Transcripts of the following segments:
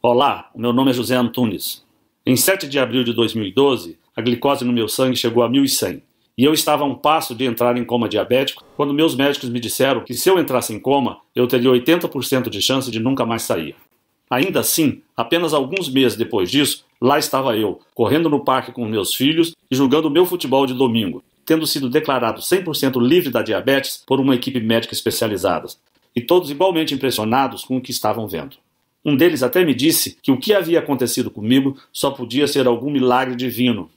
Olá, o meu nome é José Antunes. Em 7 de abril de 2012, a glicose no meu sangue chegou a 1.100 e eu estava a um passo de entrar em coma diabético quando meus médicos me disseram que se eu entrasse em coma, eu teria 80% de chance de nunca mais sair. Ainda assim, apenas alguns meses depois disso, lá estava eu, correndo no parque com meus filhos e jogando o meu futebol de domingo, tendo sido declarado 100% livre da diabetes por uma equipe médica especializada, e todos igualmente impressionados com o que estavam vendo. Um deles até me disse que o que havia acontecido comigo só podia ser algum milagre divino.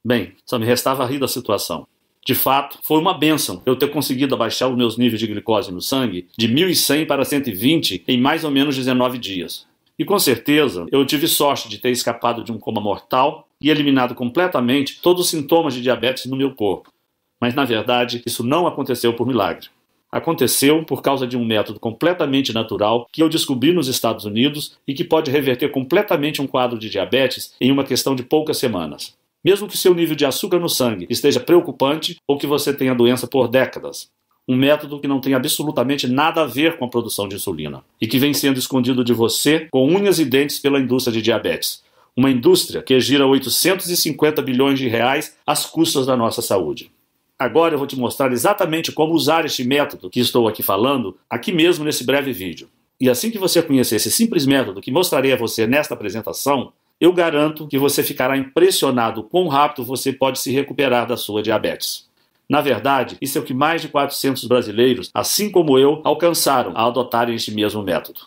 Bem, só me restava rir da situação. De fato, foi uma bênção eu ter conseguido abaixar os meus níveis de glicose no sangue de 1.100 para 120 em mais ou menos 19 dias. E com certeza, eu tive sorte de ter escapado de um coma mortal e eliminado completamente todos os sintomas de diabetes no meu corpo. Mas, na verdade, isso não aconteceu por milagre. Aconteceu por causa de um método completamente natural que eu descobri nos Estados Unidos e que pode reverter completamente um quadro de diabetes em uma questão de poucas semanas. Mesmo que seu nível de açúcar no sangue esteja preocupante ou que você tenha doença por décadas. Um método que não tem absolutamente nada a ver com a produção de insulina e que vem sendo escondido de você com unhas e dentes pela indústria de diabetes. Uma indústria que gira 850 bilhões de reais às custas da nossa saúde. Agora eu vou te mostrar exatamente como usar este método que estou aqui falando, aqui mesmo nesse breve vídeo. E assim que você conhecer esse simples método que mostrarei a você nesta apresentação, eu garanto que você ficará impressionado quão rápido você pode se recuperar da sua diabetes. Na verdade, isso é o que mais de 400 brasileiros, assim como eu, alcançaram ao adotarem este mesmo método.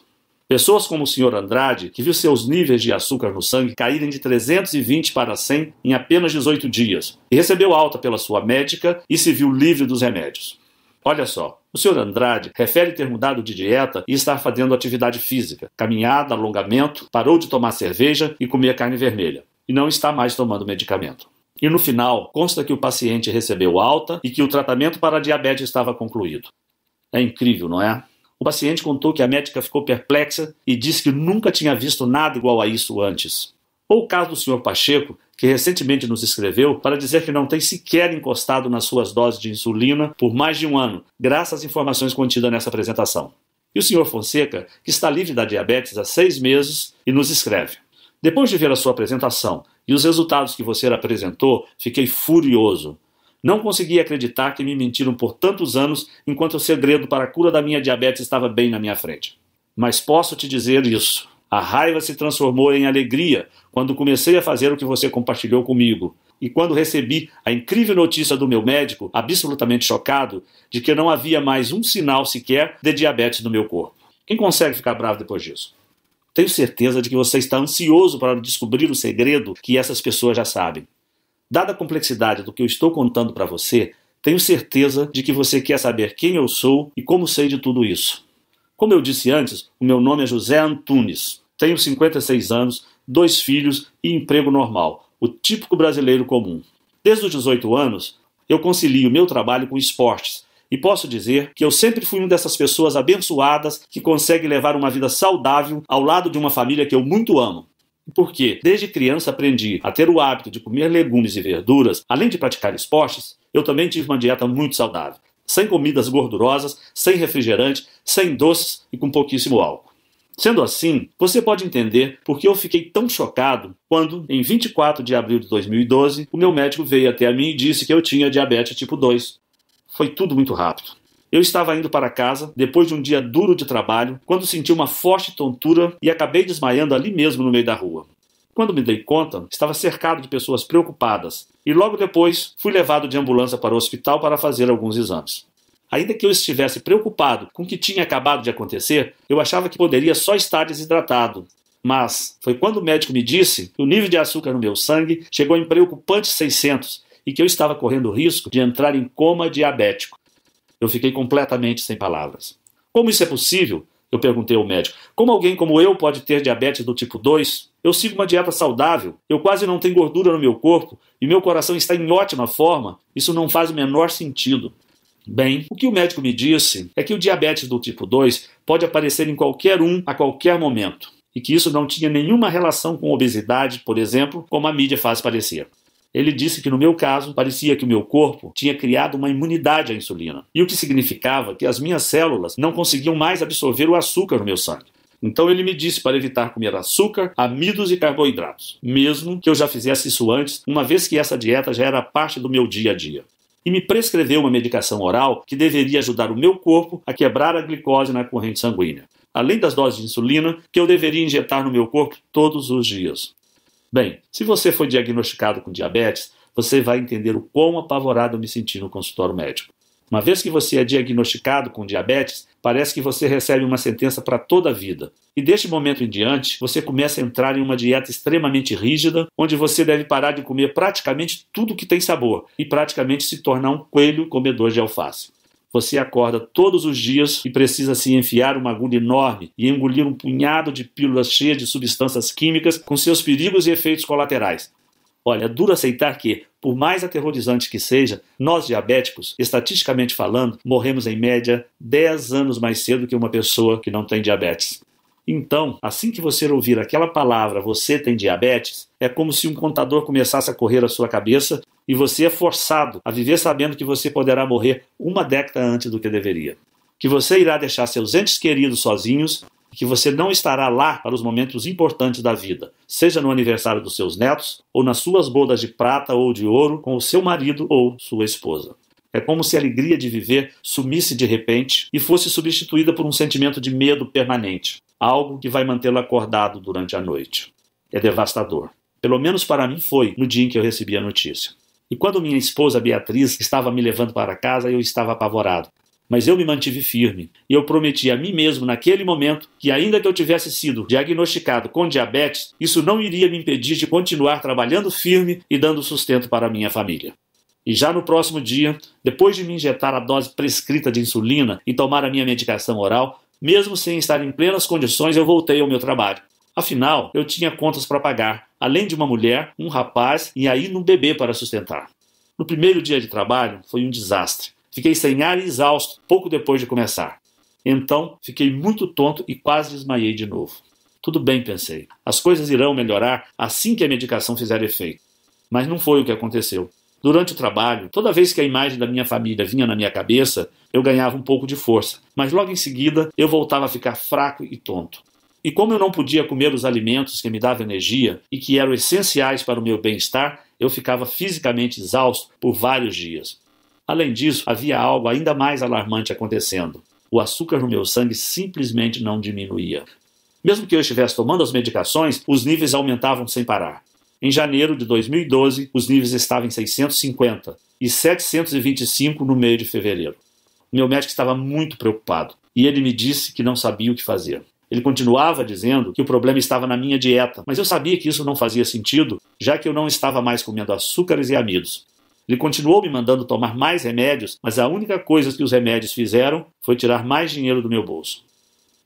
Pessoas como o Sr. Andrade, que viu seus níveis de açúcar no sangue caírem de 320 para 100 em apenas 18 dias, e recebeu alta pela sua médica e se viu livre dos remédios. Olha só, o Sr. Andrade refere ter mudado de dieta e estar fazendo atividade física, caminhada, alongamento, parou de tomar cerveja e comer carne vermelha, e não está mais tomando medicamento. E no final, consta que o paciente recebeu alta e que o tratamento para a diabetes estava concluído. É incrível, não é? O paciente contou que a médica ficou perplexa e disse que nunca tinha visto nada igual a isso antes. Ou o caso do Sr. Pacheco, que recentemente nos escreveu para dizer que não tem sequer encostado nas suas doses de insulina por mais de um ano, graças às informações contidas nessa apresentação. E o Sr. Fonseca, que está livre da diabetes há 6 meses e nos escreve: depois de ver a sua apresentação e os resultados que você apresentou, fiquei furioso. Não consegui acreditar que me mentiram por tantos anos enquanto o segredo para a cura da minha diabetes estava bem na minha frente. Mas posso te dizer isso. A raiva se transformou em alegria quando comecei a fazer o que você compartilhou comigo. E quando recebi a incrível notícia do meu médico, absolutamente chocado, de que não havia mais um sinal sequer de diabetes no meu corpo. Quem consegue ficar bravo depois disso? Tenho certeza de que você está ansioso para descobrir o segredo que essas pessoas já sabem. Dada a complexidade do que eu estou contando para você, tenho certeza de que você quer saber quem eu sou e como sei de tudo isso. Como eu disse antes, o meu nome é José Antunes. Tenho 56 anos, 2 filhos e emprego normal, o típico brasileiro comum. Desde os 18 anos, eu concilio meu trabalho com esportes e posso dizer que eu sempre fui uma dessas pessoas abençoadas que consegue levar uma vida saudável ao lado de uma família que eu muito amo. Porque, desde criança, aprendi a ter o hábito de comer legumes e verduras, além de praticar esportes, eu também tive uma dieta muito saudável, sem comidas gordurosas, sem refrigerante, sem doces e com pouquíssimo álcool. Sendo assim, você pode entender por que eu fiquei tão chocado quando, em 24 de abril de 2012, o meu médico veio até a mim e disse que eu tinha diabetes tipo 2. Foi tudo muito rápido. Eu estava indo para casa, depois de um dia duro de trabalho, quando senti uma forte tontura e acabei desmaiando ali mesmo no meio da rua. Quando me dei conta, estava cercado de pessoas preocupadas e logo depois fui levado de ambulância para o hospital para fazer alguns exames. Ainda que eu estivesse preocupado com o que tinha acabado de acontecer, eu achava que poderia só estar desidratado. Mas foi quando o médico me disse que o nível de açúcar no meu sangue chegou em preocupantes 600 e que eu estava correndo o risco de entrar em coma diabético. Eu fiquei completamente sem palavras. Como isso é possível? Eu perguntei ao médico. Como alguém como eu pode ter diabetes do tipo 2? Eu sigo uma dieta saudável, eu quase não tenho gordura no meu corpo e meu coração está em ótima forma. Isso não faz o menor sentido. Bem, o que o médico me disse é que o diabetes do tipo 2 pode aparecer em qualquer um a qualquer momento e que isso não tinha nenhuma relação com obesidade, por exemplo, como a mídia faz parecer. Ele disse que no meu caso, parecia que o meu corpo tinha criado uma imunidade à insulina, e o que significava que as minhas células não conseguiam mais absorver o açúcar no meu sangue. Então ele me disse para evitar comer açúcar, amidos e carboidratos, mesmo que eu já fizesse isso antes, uma vez que essa dieta já era parte do meu dia a dia. E me prescreveu uma medicação oral que deveria ajudar o meu corpo a quebrar a glicose na corrente sanguínea, além das doses de insulina que eu deveria injetar no meu corpo todos os dias. Bem, se você foi diagnosticado com diabetes, você vai entender o quão apavorado eu me senti no consultório médico. Uma vez que você é diagnosticado com diabetes, parece que você recebe uma sentença para toda a vida. E deste momento em diante, você começa a entrar em uma dieta extremamente rígida, onde você deve parar de comer praticamente tudo que tem sabor e praticamente se tornar um coelho comedor de alface. Você acorda todos os dias e precisa se enfiar uma agulha enorme e engolir um punhado de pílulas cheias de substâncias químicas com seus perigos e efeitos colaterais. Olha, é duro aceitar que, por mais aterrorizante que seja, nós diabéticos, estatisticamente falando, morremos em média 10 anos mais cedo que uma pessoa que não tem diabetes. Então, assim que você ouvir aquela palavra, você tem diabetes, é como se um contador começasse a correr à sua cabeça e você é forçado a viver sabendo que você poderá morrer uma década antes do que deveria. Que você irá deixar seus entes queridos sozinhos, que você não estará lá para os momentos importantes da vida, seja no aniversário dos seus netos, ou nas suas bodas de prata ou de ouro com o seu marido ou sua esposa. É como se a alegria de viver sumisse de repente e fosse substituída por um sentimento de medo permanente, algo que vai mantê-lo acordado durante a noite. É devastador. Pelo menos para mim foi no dia em que eu recebi a notícia. E quando minha esposa Beatriz estava me levando para casa, eu estava apavorado. Mas eu me mantive firme e eu prometi a mim mesmo naquele momento que, ainda que eu tivesse sido diagnosticado com diabetes, isso não iria me impedir de continuar trabalhando firme e dando sustento para a minha família. E já no próximo dia, depois de me injetar a dose prescrita de insulina e tomar a minha medicação oral, mesmo sem estar em plenas condições, eu voltei ao meu trabalho. Afinal, eu tinha contas para pagar, além de uma mulher, um rapaz e ainda um bebê para sustentar. No primeiro dia de trabalho, foi um desastre. Fiquei sem ar e exausto pouco depois de começar. Então, fiquei muito tonto e quase desmaiei de novo. Tudo bem, pensei. As coisas irão melhorar assim que a medicação fizer efeito. Mas não foi o que aconteceu. Durante o trabalho, toda vez que a imagem da minha família vinha na minha cabeça, eu ganhava um pouco de força. Mas logo em seguida, eu voltava a ficar fraco e tonto. E como eu não podia comer os alimentos que me davam energia e que eram essenciais para o meu bem-estar, eu ficava fisicamente exausto por vários dias. Além disso, havia algo ainda mais alarmante acontecendo. O açúcar no meu sangue simplesmente não diminuía. Mesmo que eu estivesse tomando as medicações, os níveis aumentavam sem parar. Em janeiro de 2012, os níveis estavam em 650 e 725 no meio de fevereiro. Meu médico estava muito preocupado e ele me disse que não sabia o que fazer. Ele continuava dizendo que o problema estava na minha dieta, mas eu sabia que isso não fazia sentido, já que eu não estava mais comendo açúcares e amidos. Ele continuou me mandando tomar mais remédios, mas a única coisa que os remédios fizeram foi tirar mais dinheiro do meu bolso.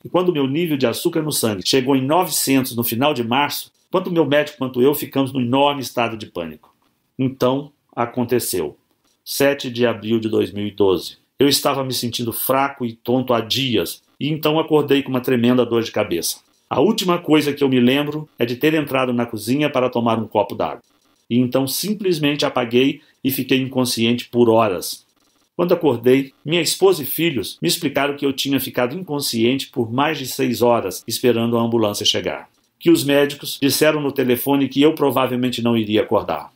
E quando o meu nível de açúcar no sangue chegou em 900 no final de março, tanto o meu médico quanto eu ficamos num enorme estado de pânico. Então, aconteceu. 7 de abril de 2012. Eu estava me sentindo fraco e tonto há dias, e então acordei com uma tremenda dor de cabeça. A última coisa que eu me lembro é de ter entrado na cozinha para tomar um copo d'água. E então simplesmente apaguei e fiquei inconsciente por horas. Quando acordei, minha esposa e filhos me explicaram que eu tinha ficado inconsciente por mais de 6 horas esperando a ambulância chegar. Que os médicos disseram no telefone que eu provavelmente não iria acordar.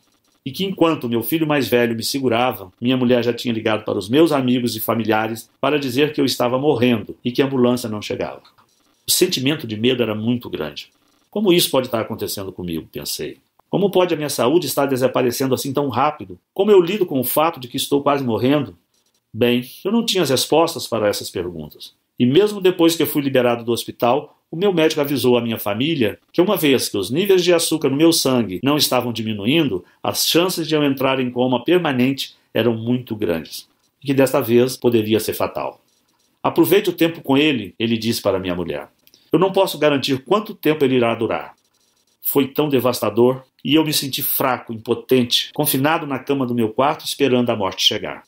E que enquanto meu filho mais velho me segurava, minha mulher já tinha ligado para os meus amigos e familiares para dizer que eu estava morrendo e que a ambulância não chegava. O sentimento de medo era muito grande. Como isso pode estar acontecendo comigo, pensei. Como pode a minha saúde estar desaparecendo assim tão rápido? Como eu lido com o fato de que estou quase morrendo? Bem, eu não tinha as respostas para essas perguntas. E mesmo depois que eu fui liberado do hospital, o meu médico avisou a minha família que uma vez que os níveis de açúcar no meu sangue não estavam diminuindo, as chances de eu entrar em coma permanente eram muito grandes. E que desta vez poderia ser fatal. Aproveite o tempo com ele, ele disse para minha mulher. Eu não posso garantir quanto tempo ele irá durar. Foi tão devastador e eu me senti fraco, impotente, confinado na cama do meu quarto esperando a morte chegar.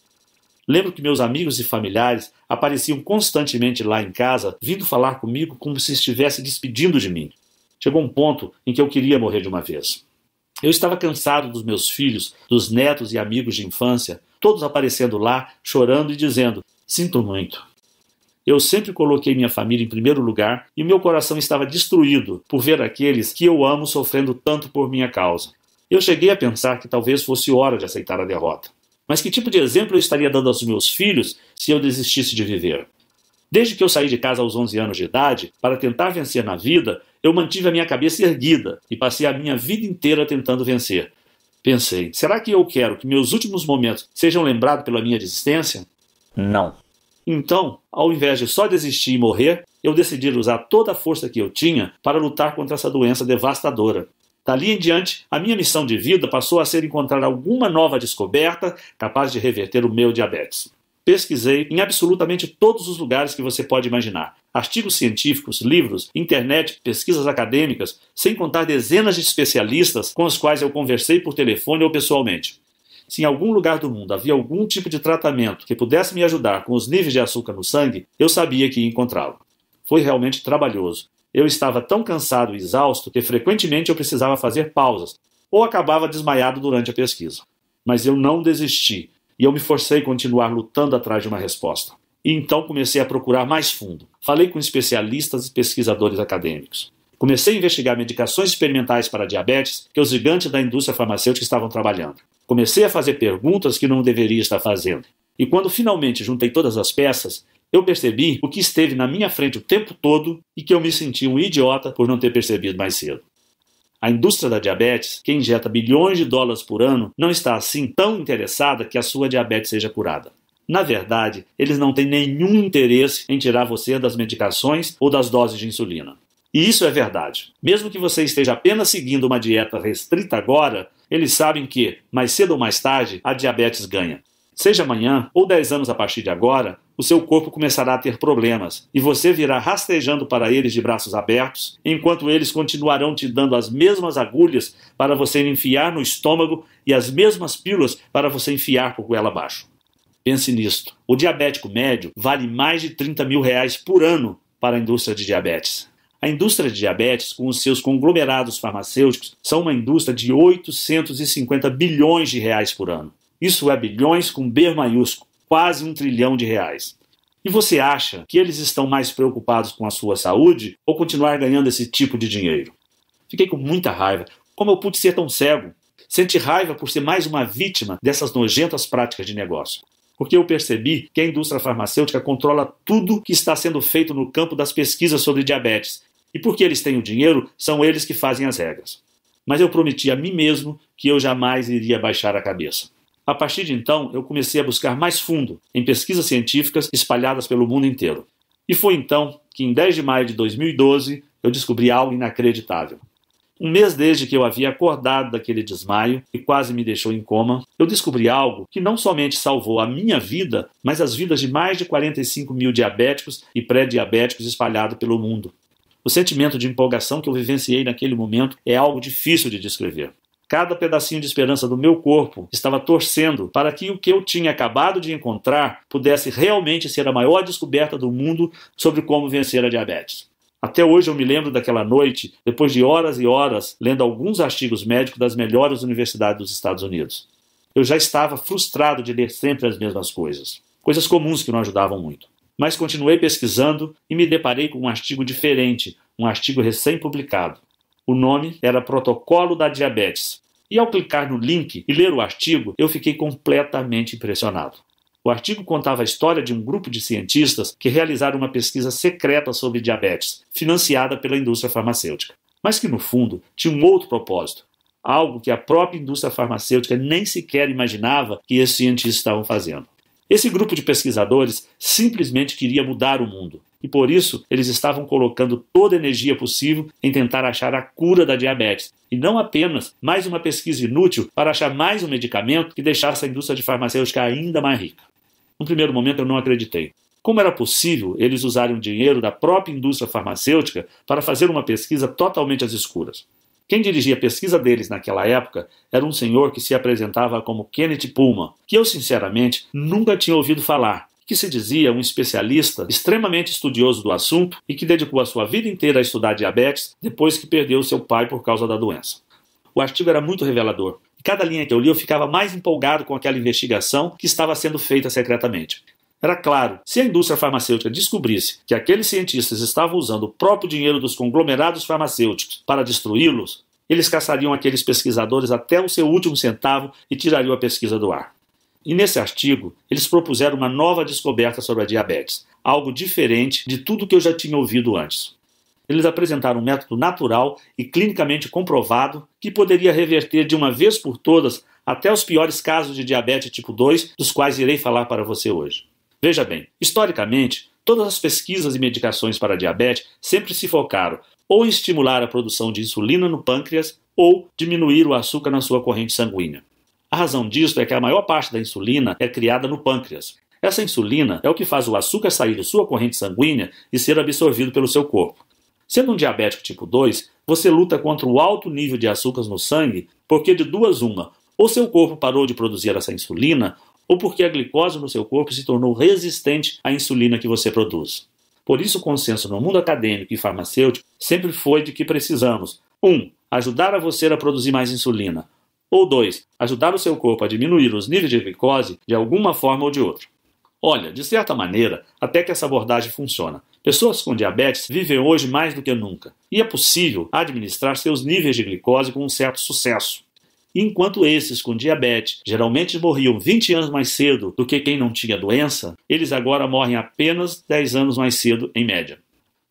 Lembro que meus amigos e familiares apareciam constantemente lá em casa, vindo falar comigo como se estivesse despedindo de mim. Chegou um ponto em que eu queria morrer de uma vez. Eu estava cansado dos meus filhos, dos netos e amigos de infância, todos aparecendo lá, chorando e dizendo, sinto muito. Eu sempre coloquei minha família em primeiro lugar e meu coração estava destruído por ver aqueles que eu amo sofrendo tanto por minha causa. Eu cheguei a pensar que talvez fosse hora de aceitar a derrota. Mas que tipo de exemplo eu estaria dando aos meus filhos se eu desistisse de viver? Desde que eu saí de casa aos 11 anos de idade, para tentar vencer na vida, eu mantive a minha cabeça erguida e passei a minha vida inteira tentando vencer. Pensei, será que eu quero que meus últimos momentos sejam lembrados pela minha desistência? Não. Então, ao invés de só desistir e morrer, eu decidi usar toda a força que eu tinha para lutar contra essa doença devastadora. Dali em diante, a minha missão de vida passou a ser encontrar alguma nova descoberta capaz de reverter o meu diabetes. Pesquisei em absolutamente todos os lugares que você pode imaginar. Artigos científicos, livros, internet, pesquisas acadêmicas, sem contar dezenas de especialistas com os quais eu conversei por telefone ou pessoalmente. Se em algum lugar do mundo havia algum tipo de tratamento que pudesse me ajudar com os níveis de açúcar no sangue, eu sabia que ia encontrá-lo. Foi realmente trabalhoso. Eu estava tão cansado e exausto que frequentemente eu precisava fazer pausas ou acabava desmaiado durante a pesquisa. Mas eu não desisti e eu me forcei a continuar lutando atrás de uma resposta. E então comecei a procurar mais fundo. Falei com especialistas e pesquisadores acadêmicos. Comecei a investigar medicações experimentais para diabetes que os gigantes da indústria farmacêutica estavam trabalhando. Comecei a fazer perguntas que não deveria estar fazendo. E quando finalmente juntei todas as peças, eu percebi o que esteve na minha frente o tempo todo e que eu me senti um idiota por não ter percebido mais cedo. A indústria da diabetes, que injeta bilhões de dólares por ano, não está assim tão interessada que a sua diabetes seja curada. Na verdade, eles não têm nenhum interesse em tirar você das medicações ou das doses de insulina. E isso é verdade. Mesmo que você esteja apenas seguindo uma dieta restrita agora, eles sabem que, mais cedo ou mais tarde, a diabetes ganha. Seja amanhã ou 10 anos a partir de agora, o seu corpo começará a ter problemas e você virá rastejando para eles de braços abertos, enquanto eles continuarão te dando as mesmas agulhas para você enfiar no estômago e as mesmas pílulas para você enfiar por goela abaixo. Pense nisto. O diabético médio vale mais de R$30 mil por ano para a indústria de diabetes. A indústria de diabetes, com os seus conglomerados farmacêuticos, são uma indústria de 850 bilhões de reais por ano. Isso é bilhões com B maiúsculo, quase R$1 trilhão. E você acha que eles estão mais preocupados com a sua saúde ou continuar ganhando esse tipo de dinheiro? Fiquei com muita raiva. Como eu pude ser tão cego? Senti raiva por ser mais uma vítima dessas nojentas práticas de negócio. Porque eu percebi que a indústria farmacêutica controla tudo que está sendo feito no campo das pesquisas sobre diabetes. E porque eles têm o dinheiro, são eles que fazem as regras. Mas eu prometi a mim mesmo que eu jamais iria baixar a cabeça. A partir de então, eu comecei a buscar mais fundo em pesquisas científicas espalhadas pelo mundo inteiro. E foi então que, em 10 de maio de 2012, eu descobri algo inacreditável. Um mês desde que eu havia acordado daquele desmaio e quase me deixou em coma, eu descobri algo que não somente salvou a minha vida, mas as vidas de mais de 45 mil diabéticos e pré-diabéticos espalhados pelo mundo. O sentimento de empolgação que eu vivenciei naquele momento é algo difícil de descrever. Cada pedacinho de esperança do meu corpo estava torcendo para que o que eu tinha acabado de encontrar pudesse realmente ser a maior descoberta do mundo sobre como vencer a diabetes. Até hoje eu me lembro daquela noite, depois de horas e horas, lendo alguns artigos médicos das melhores universidades dos Estados Unidos. Eu já estava frustrado de ler sempre as mesmas coisas. Coisas comuns que não ajudavam muito. Mas continuei pesquisando e me deparei com um artigo diferente, um artigo recém-publicado. O nome era Protocolo da Diabetes. E ao clicar no link e ler o artigo, eu fiquei completamente impressionado. O artigo contava a história de um grupo de cientistas que realizaram uma pesquisa secreta sobre diabetes, financiada pela indústria farmacêutica. Mas que, no fundo, tinha um outro propósito. Algo que a própria indústria farmacêutica nem sequer imaginava que esses cientistas estavam fazendo. Esse grupo de pesquisadores simplesmente queria mudar o mundo. E por isso, eles estavam colocando toda a energia possível em tentar achar a cura da diabetes. E não apenas mais uma pesquisa inútil para achar mais um medicamento que deixasse a indústria de farmacêutica ainda mais rica. No primeiro momento eu não acreditei. Como era possível eles usarem o dinheiro da própria indústria farmacêutica para fazer uma pesquisa totalmente às escuras? Quem dirigia a pesquisa deles naquela época era um senhor que se apresentava como Kenneth Pullman, que eu sinceramente nunca tinha ouvido falar, que se dizia um especialista extremamente estudioso do assunto e que dedicou a sua vida inteira a estudar diabetes depois que perdeu seu pai por causa da doença. O artigo era muito revelador. E cada linha que eu li eu ficava mais empolgado com aquela investigação que estava sendo feita secretamente. Era claro, se a indústria farmacêutica descobrisse que aqueles cientistas estavam usando o próprio dinheiro dos conglomerados farmacêuticos para destruí-los, eles caçariam aqueles pesquisadores até o seu último centavo e tirariam a pesquisa do ar. E nesse artigo, eles propuseram uma nova descoberta sobre a diabetes, algo diferente de tudo que eu já tinha ouvido antes. Eles apresentaram um método natural e clinicamente comprovado que poderia reverter de uma vez por todas até os piores casos de diabetes tipo 2, dos quais irei falar para você hoje. Veja bem, historicamente, todas as pesquisas e medicações para diabetes sempre se focaram ou em estimular a produção de insulina no pâncreas ou diminuir o açúcar na sua corrente sanguínea. A razão disso é que a maior parte da insulina é criada no pâncreas. Essa insulina é o que faz o açúcar sair de sua corrente sanguínea e ser absorvido pelo seu corpo. Sendo um diabético tipo 2, você luta contra o alto nível de açúcares no sangue porque de duas uma, ou seu corpo parou de produzir essa insulina, ou porque a glicose no seu corpo se tornou resistente à insulina que você produz. Por isso o consenso no mundo acadêmico e farmacêutico sempre foi de que precisamos 1. Ajudar a você a produzir mais insulina, ou 2. Ajudar o seu corpo a diminuir os níveis de glicose de alguma forma ou de outra. Olha, de certa maneira, até que essa abordagem funciona. Pessoas com diabetes vivem hoje mais do que nunca, e é possível administrar seus níveis de glicose com um certo sucesso. Enquanto esses com diabetes geralmente morriam 20 anos mais cedo do que quem não tinha doença, eles agora morrem apenas 10 anos mais cedo, em média.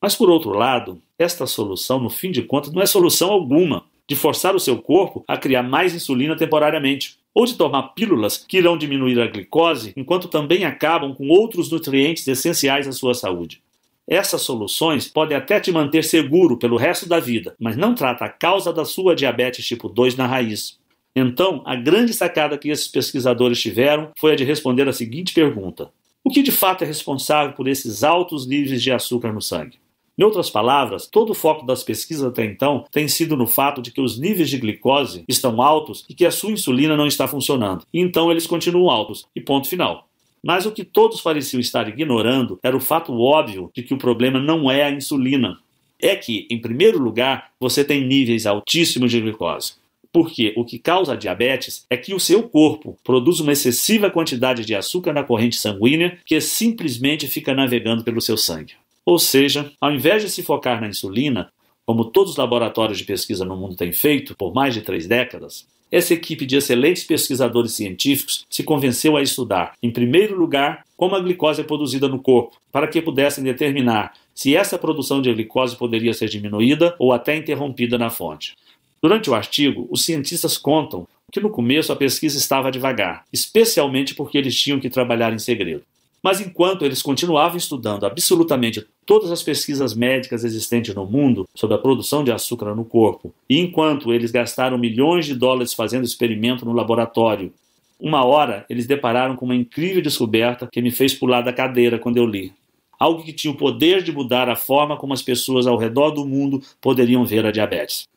Mas, por outro lado, esta solução, no fim de contas, não é solução alguma de forçar o seu corpo a criar mais insulina temporariamente, ou de tomar pílulas que irão diminuir a glicose, enquanto também acabam com outros nutrientes essenciais à sua saúde. Essas soluções podem até te manter seguro pelo resto da vida, mas não trata a causa da sua diabetes tipo 2 na raiz. Então, a grande sacada que esses pesquisadores tiveram foi a de responder a seguinte pergunta: o que de fato é responsável por esses altos níveis de açúcar no sangue? Em outras palavras, todo o foco das pesquisas até então tem sido no fato de que os níveis de glicose estão altos e que a sua insulina não está funcionando. E então eles continuam altos, e ponto final. Mas o que todos pareciam estar ignorando era o fato óbvio de que o problema não é a insulina. É que, em primeiro lugar, você tem níveis altíssimos de glicose. Porque o que causa a diabetes é que o seu corpo produz uma excessiva quantidade de açúcar na corrente sanguínea que simplesmente fica navegando pelo seu sangue. Ou seja, ao invés de se focar na insulina, como todos os laboratórios de pesquisa no mundo têm feito por mais de 3 décadas, essa equipe de excelentes pesquisadores científicos se convenceu a estudar, em primeiro lugar, como a glicose é produzida no corpo, para que pudessem determinar se essa produção de glicose poderia ser diminuída ou até interrompida na fonte. Durante o artigo, os cientistas contam que no começo a pesquisa estava devagar, especialmente porque eles tinham que trabalhar em segredo. Mas enquanto eles continuavam estudando absolutamente todas as pesquisas médicas existentes no mundo sobre a produção de açúcar no corpo, e enquanto eles gastaram milhões de dólares fazendo experimento no laboratório, uma hora eles depararam com uma incrível descoberta que me fez pular da cadeira quando eu li. Algo que tinha o poder de mudar a forma como as pessoas ao redor do mundo poderiam ver a diabetes.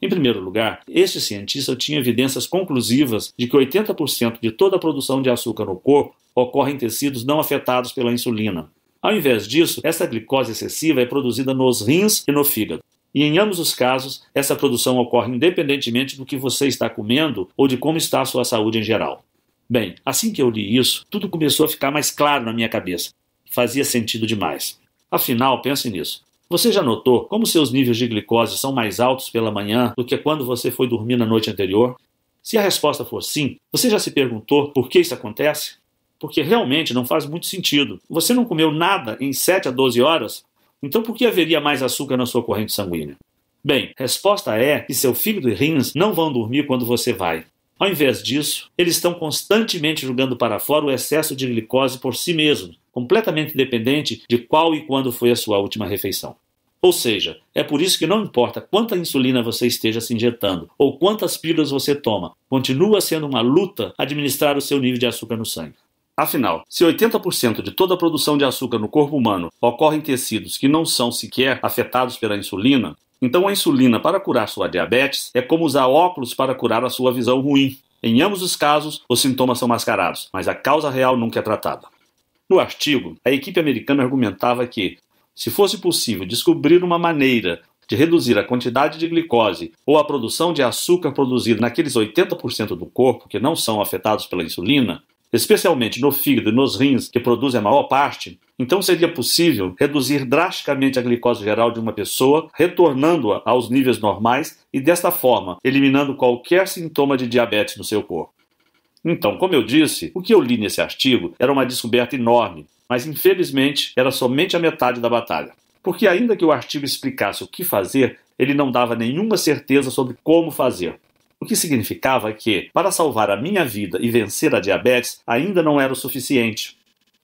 Em primeiro lugar, este cientista tinha evidências conclusivas de que 80% de toda a produção de açúcar no corpo ocorre em tecidos não afetados pela insulina. Ao invés disso, essa glicose excessiva é produzida nos rins e no fígado. E em ambos os casos, essa produção ocorre independentemente do que você está comendo ou de como está a sua saúde em geral. Bem, assim que eu li isso, tudo começou a ficar mais claro na minha cabeça. Fazia sentido demais. Afinal, pense nisso. Você já notou como seus níveis de glicose são mais altos pela manhã do que quando você foi dormir na noite anterior? Se a resposta for sim, você já se perguntou por que isso acontece? Porque realmente não faz muito sentido. Você não comeu nada em 7 a 12 horas? Então por que haveria mais açúcar na sua corrente sanguínea? Bem, a resposta é que seu fígado e rins não vão dormir quando você vai. Ao invés disso, eles estão constantemente jogando para fora o excesso de glicose por si mesmos, completamente independente de qual e quando foi a sua última refeição. Ou seja, é por isso que não importa quanta insulina você esteja se injetando ou quantas pílulas você toma, continua sendo uma luta administrar o seu nível de açúcar no sangue. Afinal, se 80% de toda a produção de açúcar no corpo humano ocorre em tecidos que não são sequer afetados pela insulina, então a insulina para curar sua diabetes é como usar óculos para curar a sua visão ruim. Em ambos os casos, os sintomas são mascarados, mas a causa real nunca é tratada. No artigo, a equipe americana argumentava que, se fosse possível descobrir uma maneira de reduzir a quantidade de glicose ou a produção de açúcar produzida naqueles 80% do corpo que não são afetados pela insulina, especialmente no fígado e nos rins, que produzem a maior parte, então seria possível reduzir drasticamente a glicose geral de uma pessoa, retornando-a aos níveis normais e, desta forma, eliminando qualquer sintoma de diabetes no seu corpo. Então, como eu disse, o que eu li nesse artigo era uma descoberta enorme, mas infelizmente era somente a metade da batalha. Porque ainda que o artigo explicasse o que fazer, ele não dava nenhuma certeza sobre como fazer. O que significava que, para salvar a minha vida e vencer a diabetes, ainda não era o suficiente.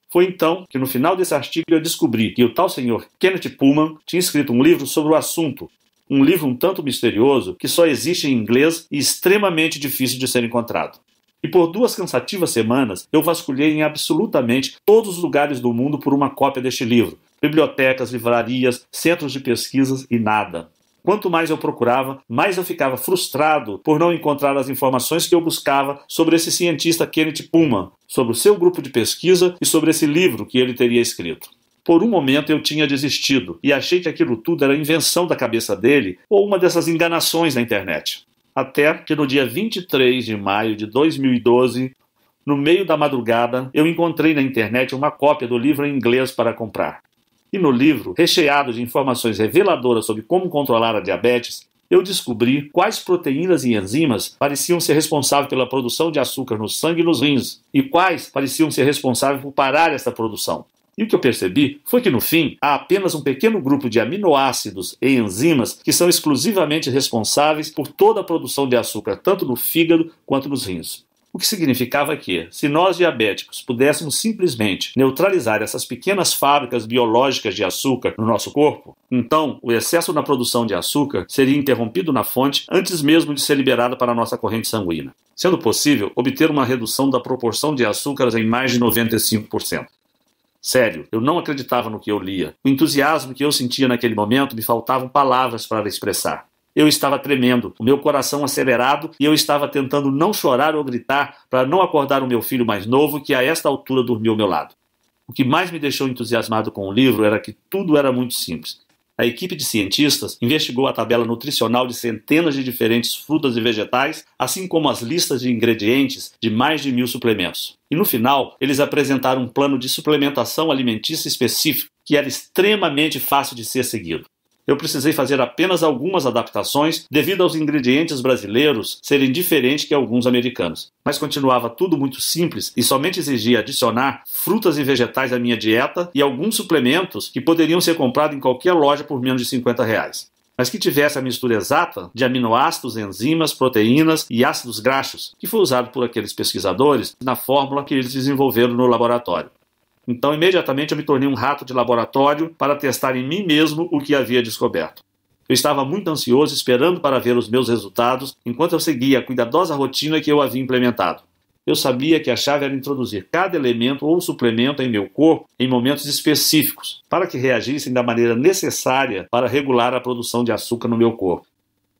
Foi então que no final desse artigo eu descobri que o tal senhor Kenneth Pullman tinha escrito um livro sobre o assunto, um livro um tanto misterioso que só existe em inglês e extremamente difícil de ser encontrado. E por 2 cansativas semanas eu vasculhei em absolutamente todos os lugares do mundo por uma cópia deste livro, bibliotecas, livrarias, centros de pesquisas e nada. Quanto mais eu procurava, mais eu ficava frustrado por não encontrar as informações que eu buscava sobre esse cientista Kenneth Pullman, sobre o seu grupo de pesquisa e sobre esse livro que ele teria escrito. Por um momento eu tinha desistido e achei que aquilo tudo era invenção da cabeça dele ou uma dessas enganações da internet. Até que no dia 23 de maio de 2012, no meio da madrugada, eu encontrei na internet uma cópia do livro em inglês para comprar. E no livro, recheado de informações reveladoras sobre como controlar a diabetes, eu descobri quais proteínas e enzimas pareciam ser responsáveis pela produção de açúcar no sangue e nos rins, e quais pareciam ser responsáveis por parar essa produção. E o que eu percebi foi que, no fim, há apenas um pequeno grupo de aminoácidos e enzimas que são exclusivamente responsáveis por toda a produção de açúcar, tanto no fígado quanto nos rins. O que significava que, se nós diabéticos pudéssemos simplesmente neutralizar essas pequenas fábricas biológicas de açúcar no nosso corpo, então o excesso na produção de açúcar seria interrompido na fonte antes mesmo de ser liberado para a nossa corrente sanguínea, sendo possível obter uma redução da proporção de açúcares em mais de 95%. Sério, eu não acreditava no que eu lia. O entusiasmo que eu sentia naquele momento me faltavam palavras para expressar. Eu estava tremendo, o meu coração acelerado e eu estava tentando não chorar ou gritar para não acordar o meu filho mais novo que a esta altura dormia ao meu lado. O que mais me deixou entusiasmado com o livro era que tudo era muito simples. A equipe de cientistas investigou a tabela nutricional de centenas de diferentes frutas e vegetais, assim como as listas de ingredientes de mais de 1000 suplementos. E no final, eles apresentaram um plano de suplementação alimentícia específico que era extremamente fácil de ser seguido. Eu precisei fazer apenas algumas adaptações devido aos ingredientes brasileiros serem diferentes que alguns americanos. Mas continuava tudo muito simples e somente exigia adicionar frutas e vegetais à minha dieta e alguns suplementos que poderiam ser comprados em qualquer loja por menos de R$50. Mas que tivesse a mistura exata de aminoácidos, enzimas, proteínas e ácidos graxos, que foi usado por aqueles pesquisadores na fórmula que eles desenvolveram no laboratório. Então, imediatamente eu me tornei um rato de laboratório para testar em mim mesmo o que havia descoberto. Eu estava muito ansioso esperando para ver os meus resultados enquanto eu seguia a cuidadosa rotina que eu havia implementado. Eu sabia que a chave era introduzir cada elemento ou suplemento em meu corpo em momentos específicos, para que reagissem da maneira necessária para regular a produção de açúcar no meu corpo.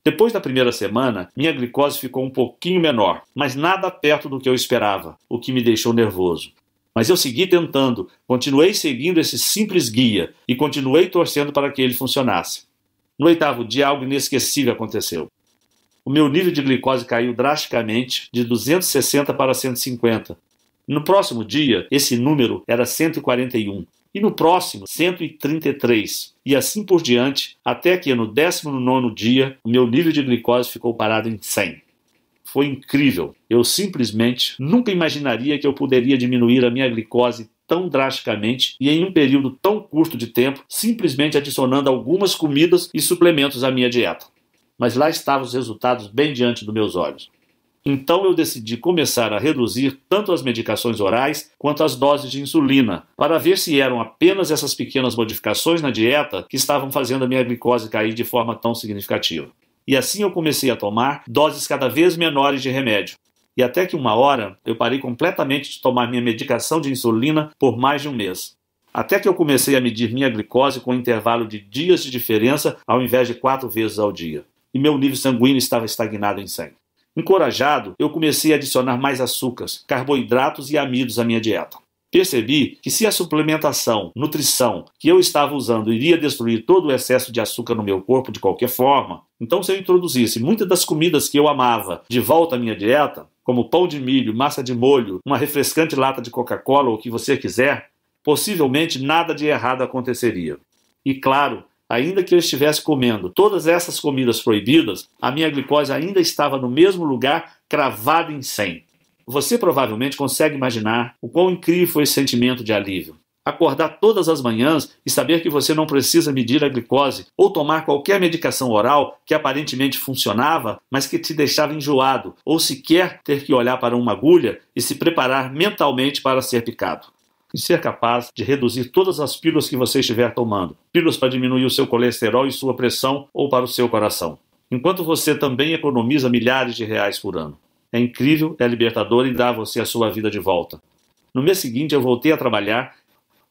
Depois da primeira semana, minha glicose ficou um pouquinho menor, mas nada perto do que eu esperava, o que me deixou nervoso. Mas eu segui tentando, continuei seguindo esse simples guia e continuei torcendo para que ele funcionasse. No 8º dia, algo inesquecível aconteceu. O meu nível de glicose caiu drasticamente, de 260 para 150. No próximo dia, esse número era 141. E no próximo, 133. E assim por diante, até que no 19º dia, o meu nível de glicose ficou parado em 100. Foi incrível. Eu simplesmente nunca imaginaria que eu poderia diminuir a minha glicose tão drasticamente e em um período tão curto de tempo, simplesmente adicionando algumas comidas e suplementos à minha dieta. Mas lá estavam os resultados bem diante dos meus olhos. Então eu decidi começar a reduzir tanto as medicações orais quanto as doses de insulina, para ver se eram apenas essas pequenas modificações na dieta que estavam fazendo a minha glicose cair de forma tão significativa. E assim eu comecei a tomar doses cada vez menores de remédio. E até que uma hora eu parei completamente de tomar minha medicação de insulina por mais de um mês. Até que eu comecei a medir minha glicose com um intervalo de dias de diferença ao invés de 4 vezes ao dia. E meu nível sanguíneo estava estagnado em 100. Encorajado, eu comecei a adicionar mais açúcares, carboidratos e amidos à minha dieta. Percebi que se a suplementação, nutrição que eu estava usando iria destruir todo o excesso de açúcar no meu corpo de qualquer forma, então se eu introduzisse muitas das comidas que eu amava de volta à minha dieta, como pão de milho, massa de molho, uma refrescante lata de Coca-Cola ou o que você quiser, possivelmente nada de errado aconteceria. E claro, ainda que eu estivesse comendo todas essas comidas proibidas, a minha glicose ainda estava no mesmo lugar, cravada em 100. Você provavelmente consegue imaginar o quão incrível foi esse sentimento de alívio. Acordar todas as manhãs e saber que você não precisa medir a glicose ou tomar qualquer medicação oral que aparentemente funcionava, mas que te deixava enjoado, ou sequer ter que olhar para uma agulha e se preparar mentalmente para ser picado. E ser capaz de reduzir todas as pílulas que você estiver tomando, pílulas para diminuir o seu colesterol e sua pressão ou para o seu coração, enquanto você também economiza milhares de reais por ano. É incrível, é libertador e dá a você a sua vida de volta. No mês seguinte eu voltei a trabalhar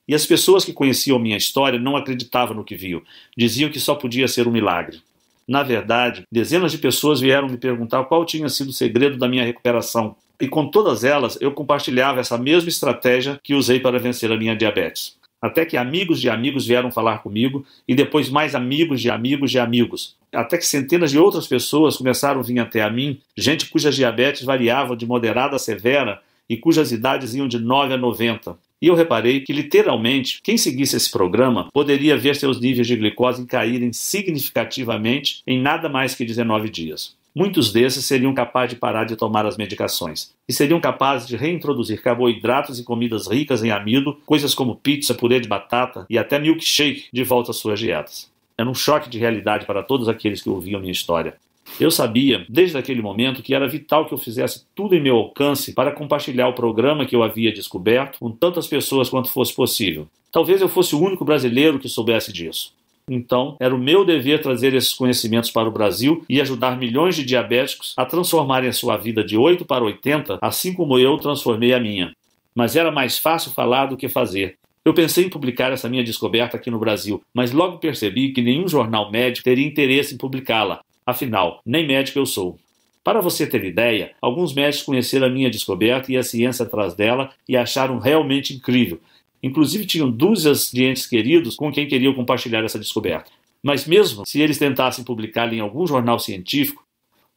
e as pessoas que conheciam minha história não acreditavam no que viam. Diziam que só podia ser um milagre. Na verdade, dezenas de pessoas vieram me perguntar qual tinha sido o segredo da minha recuperação. E com todas elas, eu compartilhava essa mesma estratégia que usei para vencer a minha diabetes. Até que amigos de amigos vieram falar comigo, e depois mais amigos de amigos de amigos. Até que centenas de outras pessoas começaram a vir até a mim, gente cujas diabetes variavam de moderada a severa e cujas idades iam de 9 a 90. E eu reparei que, literalmente, quem seguisse esse programa poderia ver seus níveis de glicose caírem significativamente em nada mais que 19 dias. Muitos desses seriam capazes de parar de tomar as medicações e seriam capazes de reintroduzir carboidratos e comidas ricas em amido, coisas como pizza, purê de batata e até milkshake de volta às suas dietas. Era um choque de realidade para todos aqueles que ouviam minha história. Eu sabia, desde aquele momento, que era vital que eu fizesse tudo em meu alcance para compartilhar o programa que eu havia descoberto com tantas pessoas quanto fosse possível. Talvez eu fosse o único brasileiro que soubesse disso. Então, era o meu dever trazer esses conhecimentos para o Brasil e ajudar milhões de diabéticos a transformarem a sua vida de 8 para 80, assim como eu transformei a minha. Mas era mais fácil falar do que fazer. Eu pensei em publicar essa minha descoberta aqui no Brasil, mas logo percebi que nenhum jornal médico teria interesse em publicá-la. Afinal, nem médico eu sou. Para você ter ideia, alguns médicos conheceram a minha descoberta e a ciência atrás dela e acharam realmente incrível. Inclusive tinham dúzias de entes queridos com quem queriam compartilhar essa descoberta. Mas mesmo se eles tentassem publicá-la em algum jornal científico,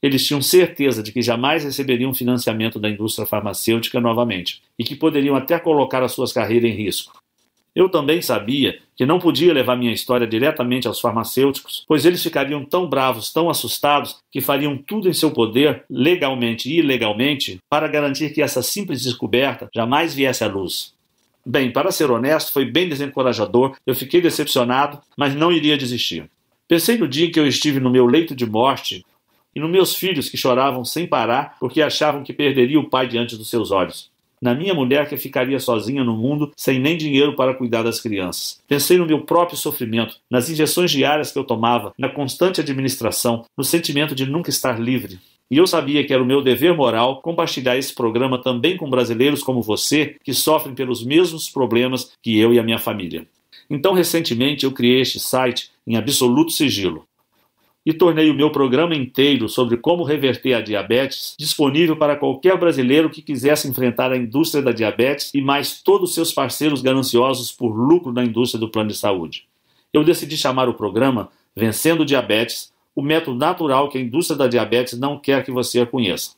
eles tinham certeza de que jamais receberiam financiamento da indústria farmacêutica novamente e que poderiam até colocar as suas carreiras em risco. Eu também sabia que não podia levar minha história diretamente aos farmacêuticos, pois eles ficariam tão bravos, tão assustados, que fariam tudo em seu poder, legalmente e ilegalmente, para garantir que essa simples descoberta jamais viesse à luz. Bem, para ser honesto, foi bem desencorajador, eu fiquei decepcionado, mas não iria desistir. Pensei no dia em que eu estive no meu leito de morte e nos meus filhos que choravam sem parar porque achavam que perderia o pai diante dos seus olhos. Na minha mulher que ficaria sozinha no mundo sem nem dinheiro para cuidar das crianças. Pensei no meu próprio sofrimento, nas injeções diárias que eu tomava, na constante administração, no sentimento de nunca estar livre. E eu sabia que era o meu dever moral compartilhar esse programa também com brasileiros como você, que sofrem pelos mesmos problemas que eu e a minha família. Então, recentemente, eu criei este site em absoluto sigilo e tornei o meu programa inteiro sobre como reverter a diabetes disponível para qualquer brasileiro que quisesse enfrentar a indústria da diabetes e mais todos os seus parceiros gananciosos por lucro na indústria do plano de saúde. Eu decidi chamar o programa Vencendo o Diabetes, o método natural que a indústria da diabetes não quer que você conheça.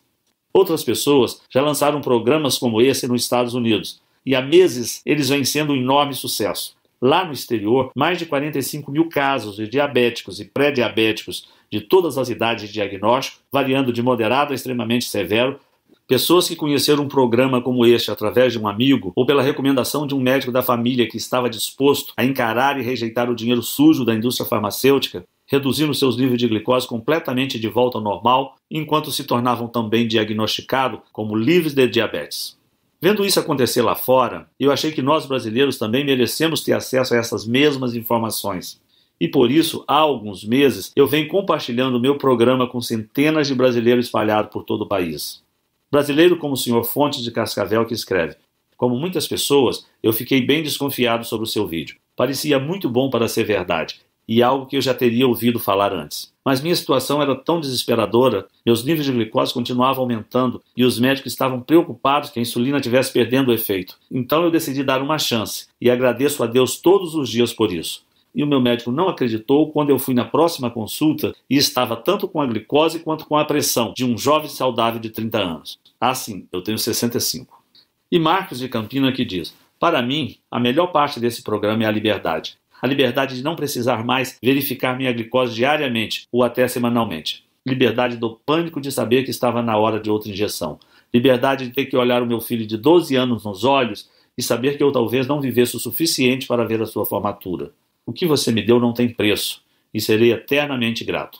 Outras pessoas já lançaram programas como esse nos Estados Unidos, e há meses eles vêm sendo um enorme sucesso. Lá no exterior, mais de 45 mil casos de diabéticos e pré-diabéticos de todas as idades de diagnóstico, variando de moderado a extremamente severo, pessoas que conheceram um programa como este através de um amigo ou pela recomendação de um médico da família que estava disposto a encarar e rejeitar o dinheiro sujo da indústria farmacêutica, reduzindo seus níveis de glicose completamente de volta ao normal, enquanto se tornavam também diagnosticados como livres de diabetes. Vendo isso acontecer lá fora, eu achei que nós brasileiros também merecemos ter acesso a essas mesmas informações. E por isso, há alguns meses, eu venho compartilhando o meu programa com centenas de brasileiros espalhados por todo o país. Brasileiro como o Sr. Fontes de Cascavel que escreve: como muitas pessoas, eu fiquei bem desconfiado sobre o seu vídeo. Parecia muito bom para ser verdade, e algo que eu já teria ouvido falar antes. Mas minha situação era tão desesperadora, meus níveis de glicose continuavam aumentando e os médicos estavam preocupados que a insulina estivesse perdendo o efeito. Então eu decidi dar uma chance e agradeço a Deus todos os dias por isso. E o meu médico não acreditou quando eu fui na próxima consulta e estava tanto com a glicose quanto com a pressão de um jovem saudável de 30 anos. Ah, sim, eu tenho 65. E Marcos de Campina que diz: para mim, a melhor parte desse programa é a liberdade. A liberdade de não precisar mais verificar minha glicose diariamente ou até semanalmente. Liberdade do pânico de saber que estava na hora de outra injeção. Liberdade de ter que olhar o meu filho de 12 anos nos olhos e saber que eu talvez não vivesse o suficiente para ver a sua formatura. O que você me deu não tem preço e serei eternamente grato.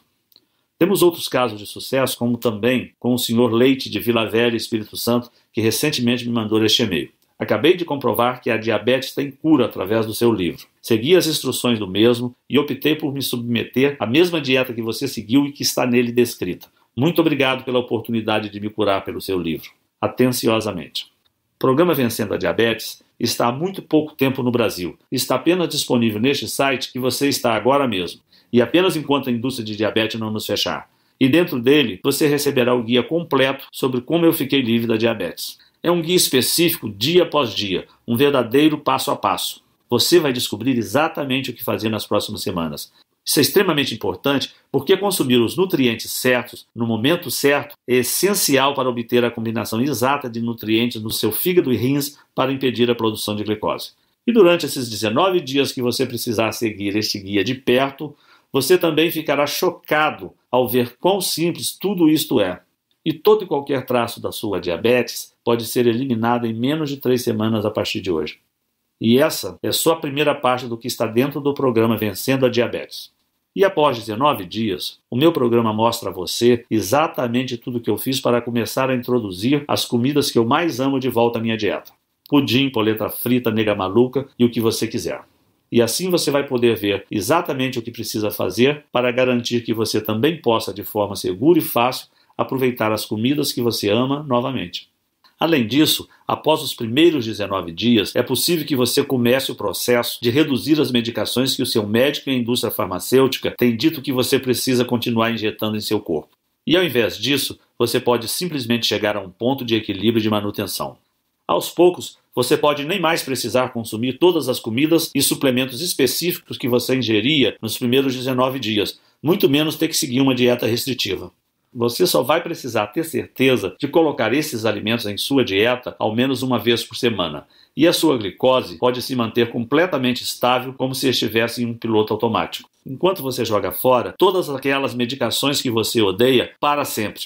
Temos outros casos de sucesso, como também com o Sr. Leite de Vila Velha, Espírito Santo, que recentemente me mandou este e-mail. Acabei de comprovar que a diabetes tem cura através do seu livro. Segui as instruções do mesmo e optei por me submeter à mesma dieta que você seguiu e que está nele descrita. Muito obrigado pela oportunidade de me curar pelo seu livro. Atenciosamente. O programa Vencendo a Diabetes está há muito pouco tempo no Brasil. Está apenas disponível neste site que você está agora mesmo. E apenas enquanto a indústria de diabetes não nos fechar. E dentro dele, você receberá o guia completo sobre como eu fiquei livre da diabetes. É um guia específico dia após dia, um verdadeiro passo a passo. Você vai descobrir exatamente o que fazer nas próximas semanas. Isso é extremamente importante porque consumir os nutrientes certos, no momento certo, é essencial para obter a combinação exata de nutrientes no seu fígado e rins para impedir a produção de glicose. E durante esses 19 dias que você precisar seguir este guia de perto, você também ficará chocado ao ver quão simples tudo isto é. E todo e qualquer traço da sua diabetes pode ser eliminado em menos de 3 semanas a partir de hoje. E essa é só a primeira parte do que está dentro do programa Vencendo a Diabetes. E após 19 dias, o meu programa mostra a você exatamente tudo o que eu fiz para começar a introduzir as comidas que eu mais amo de volta à minha dieta. Pudim, polenta frita, nega maluca e o que você quiser. E assim você vai poder ver exatamente o que precisa fazer para garantir que você também possa, de forma segura e fácil, aproveitar as comidas que você ama novamente. Além disso, após os primeiros 19 dias, é possível que você comece o processo de reduzir as medicações que o seu médico e a indústria farmacêutica têm dito que você precisa continuar injetando em seu corpo. E ao invés disso, você pode simplesmente chegar a um ponto de equilíbrio e de manutenção. Aos poucos, você pode nem mais precisar consumir todas as comidas e suplementos específicos que você ingeria nos primeiros 19 dias, muito menos ter que seguir uma dieta restritiva. Você só vai precisar ter certeza de colocar esses alimentos em sua dieta ao menos uma vez por semana. E a sua glicose pode se manter completamente estável como se estivesse em um piloto automático. Enquanto você joga fora todas aquelas medicações que você odeia para sempre.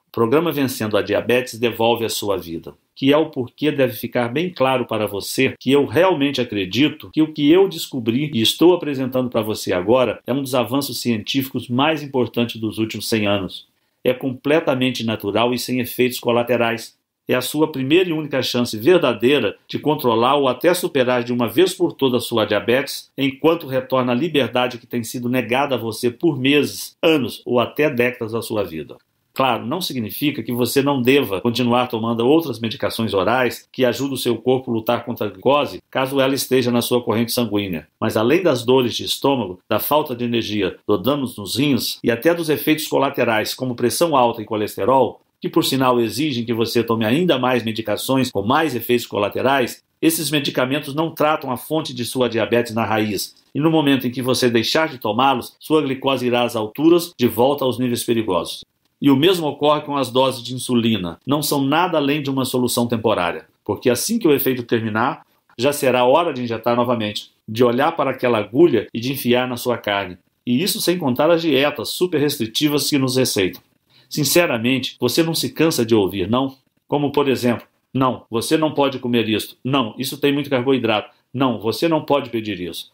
O programa Vencendo a Diabetes devolve a sua vida. Que é o porquê deve ficar bem claro para você que eu realmente acredito que o que eu descobri e estou apresentando para você agora é um dos avanços científicos mais importantes dos últimos 100 anos. É completamente natural e sem efeitos colaterais. É a sua primeira e única chance verdadeira de controlar ou até superar de uma vez por todas a sua diabetes, enquanto retorna a liberdade que tem sido negada a você por meses, anos ou até décadas da sua vida. Claro, não significa que você não deva continuar tomando outras medicações orais que ajudam o seu corpo a lutar contra a glicose, caso ela esteja na sua corrente sanguínea. Mas além das dores de estômago, da falta de energia, do dano nos rins e até dos efeitos colaterais, como pressão alta e colesterol, que por sinal exigem que você tome ainda mais medicações com mais efeitos colaterais, esses medicamentos não tratam a fonte de sua diabetes na raiz. E no momento em que você deixar de tomá-los, sua glicose irá às alturas, de volta aos níveis perigosos. E o mesmo ocorre com as doses de insulina. Não são nada além de uma solução temporária, porque assim que o efeito terminar, já será hora de injetar novamente, de olhar para aquela agulha e de enfiar na sua carne. E isso sem contar as dietas super restritivas que nos receitam. Sinceramente, você não se cansa de ouvir, não? Como, por exemplo, não, você não pode comer isso. Não, isso tem muito carboidrato. Não, você não pode pedir isso.